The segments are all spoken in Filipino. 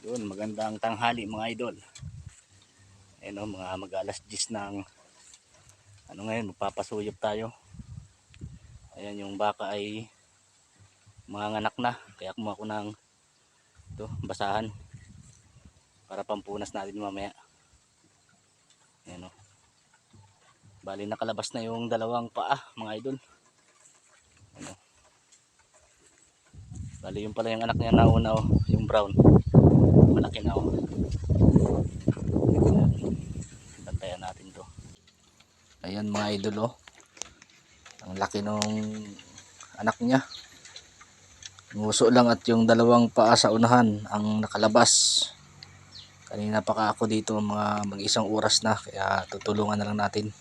Yun, magandang tanghali mga idol. Ayun o, mga mag-alas 10 ng ano ngayon, magpapasuyop tayo. Ayan, yung baka ay mga nganak na, kaya kumuha ko ng ito, basahan para pampunas natin mamaya. Ayan o, bali nakalabas na yung dalawang paa mga idol. Ayan o, bali yung pala yung anak niya na una o, yung brown, malaki na o. Bantayan natin to. Ayan mga idol o, ang laki nung anak niya. Nguso lang at yung dalawang paa sa unahan ang nakalabas. Kanina pa ako dito mga mag-isang oras na, kaya tutulungan na lang natin.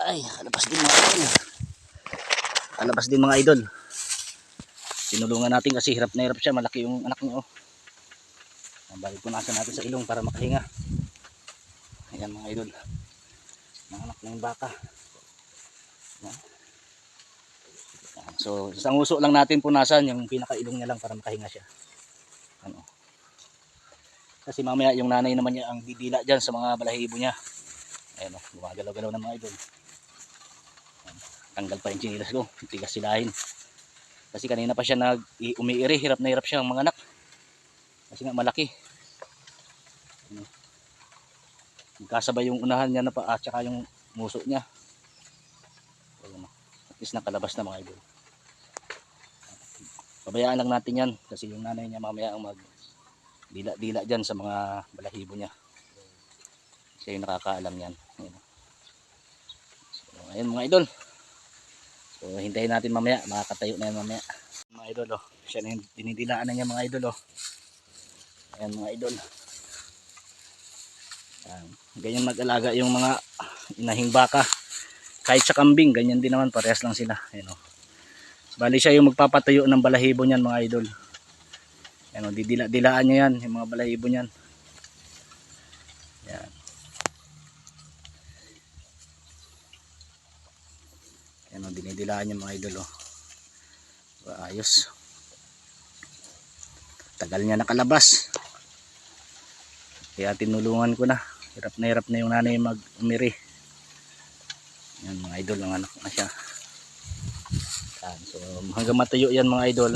Ay, alabas din mga idol. Alabas din mga idol. Tinulungan natin kasi hirap na hirap siya. Malaki yung anak niya oh. Balik punasan natin sa ilong para makahinga. Ayan mga idol. Mga anak ng baka. Ayan. So, isang uso lang natin punasan yung pinakailong niya lang para makahinga siya. Ano? Kasi mamaya yung nanay naman niya ang didila dyan sa mga balahibo niya. Ayan o, gumagalaw-galaw ng mga idol. Tanggal pa yung chinilas ko, tigas silahin. Kasi kanina pa siya umiiri, hirap na hirap siya ang mga anak. Kasi nga malaki. Magkasabay yung unahan niya na pa at saka yung muso niya. At least nakalabas na mga idol. Pabayaan lang natin yan kasi yung nanay niya mamaya ang mag dila-dila dyan sa mga balahibo niya. Siya yung nakakaalam yan. So, ayun mga idol. So hintayin natin mamaya, makakatayo na yan mamaya. Mga idol oh, siya na yung dinidilaan na niya mga idol oh. Ayan mga idol. Ayan. Ganyan mag-alaga yung mga inahing baka. Kahit sa kambing, ganyan din naman, parehas lang sila. Ayan oh. Bali siya yung magpapatayo ng balahibo niyan mga idol. Ayan oh, didila-dilaan niya yan, yung mga balahibo niyan. Ayan. Ayan oh, dinidilaan niya mga idol oh. Ayos. Tagal niya nakalabas. Kaya tinulungan ko na. Hirap na yung nanay mag-umiri. Yan mga idol, ang anak na siya. Yan. So hanggang matuyo yan mga idol.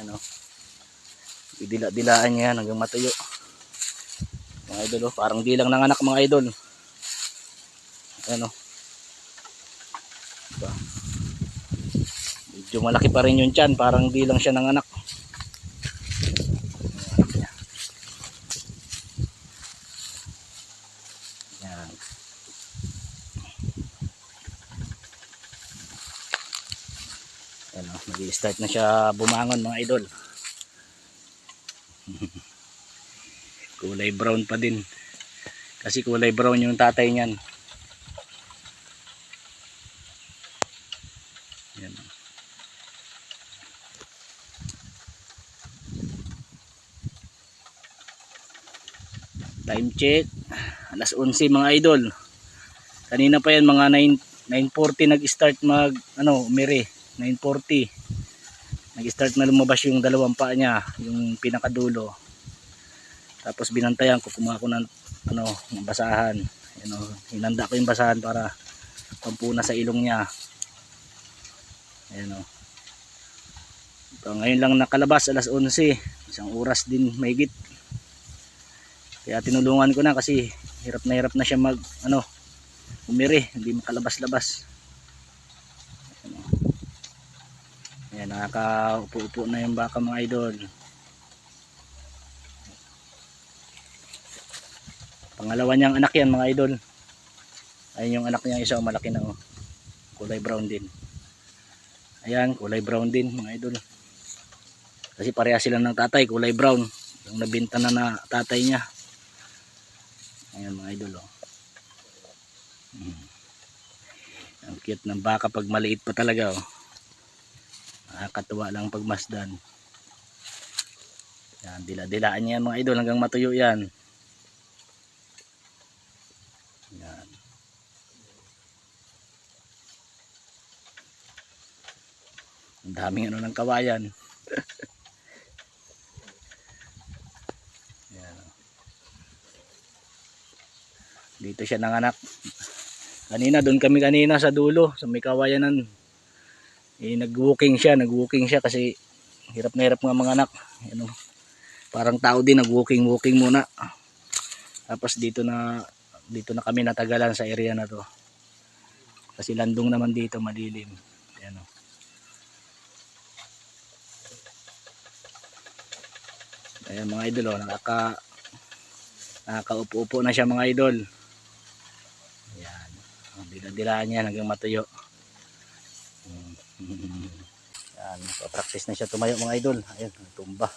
Yan o. Didila-dilaan niya yan hanggang matuyo. Mga idol o. Parang di lang ng anak mga idol. Yan o. Diba? Medyo malaki pa rin yung tiyan. Parang di lang siya ng anak. Nag-start na siya bumangon mga idol. Kulay brown pa din. Kasi kulay brown yung tatay niyan. Yan. Time check. Alas 11 mga idol. Kanina pa yan mga 9:40 nag-start umiri. 9:40. Nag-start na lumabas yung dalawang paa niya, yung pinakadulo. Tapos binantayan ko, kumuha ko ng basahan. Hinanda ko yung basahan para pampuna sa ilong niya. Ayan o. Ngayon lang nakalabas, alas 11. Isang oras din mahigit. Kaya tinulungan ko na kasi hirap na siya mag umiri, hindi makalabas-labas. Ayan, nakakaupo-upo na yung baka mga idol. Pangalawa niyang anak yan mga idol. Ayun yung anak niya isa, malaki na kulay brown din. Ayan, kulay brown din mga idol. Kasi pareha sila ng tatay, kulay brown. Yung nabinta na tatay niya. Ayan mga idol. Ang cute ng baka pag maliit pa talaga. Nakakatuwa lang pagmasdan. Yan, dila-dilaan niya mga idol hanggang matuyo yan. Yan. Ang daming ng kawayan. Yan. Dito siya nanganak. Kanina doon kami kanina sa dulo, sa may kawayanan. Nag-walking siya kasi hirap na hirap nga mga anak. Parang tao din, nag-walking muna. Tapos dito na kami natagalan sa area na to. Kasi landong naman dito, madilim. Ayan o. Ayan mga idol nakakaupo-upo na siya mga idol. Ayan. Dila-dilaan niya hanggang matuyo. Ayan, practice na siya tumayo mga idol. Ayan, tumba.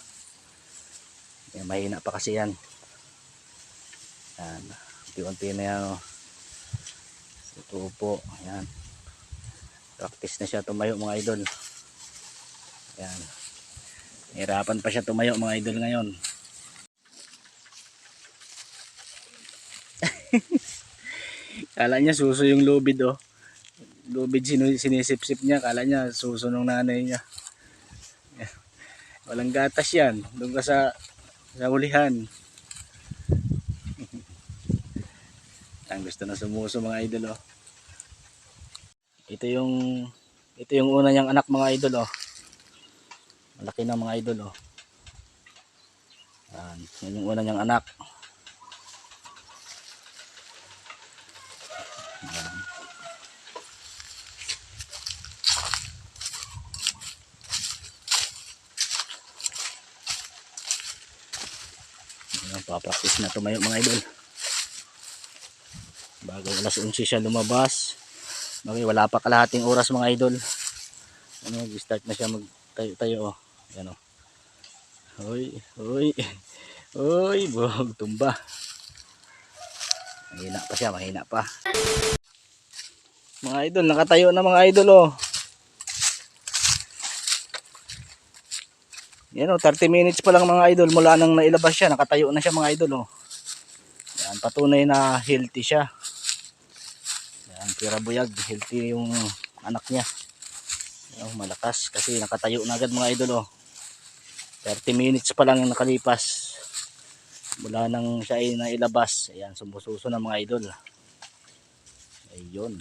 Ayan, mahina pa kasi yan. Ayan, unti-unti na yan. Upo. Ayan. Practice na siya tumayo mga idol. Ayan. Hirapan pa siya tumayo mga idol ngayon. Kala niya suso yung lubid Lubid sinisip-sip niya. Kala niya suso ng nanay niya. Walang gatas yan. Doon ka sa hulihan. Ang gusto na sumuso mga idol Ito yung una niyang anak mga idol Malaki na mga idol Yan yung una niyang anak. Yan. Papractice na tumayo mga idol. Bago alas 11 siya lumabas. Okay, wala pa kalahating oras mga idol. Start na siya magtayo-tayo Ayan Hoy, buhog tumba. Mahina pa. Mga idol, nakatayo na mga idol Yan 30 minutes pa lang mga idol mula nang nailabas siya, nakatayo na siya mga idol Yan, patunay na healthy siya. Yan, pira buyag, healthy yung anak niya. Malakas kasi nakatayo na agad mga idol 30 minutes pa lang yung nakalipas mula nang siya ay nailabas. Ayan, sumususo na mga idol. Ayun,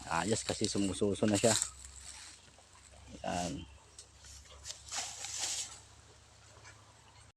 ayos kasi sumususo na siya. Ayan.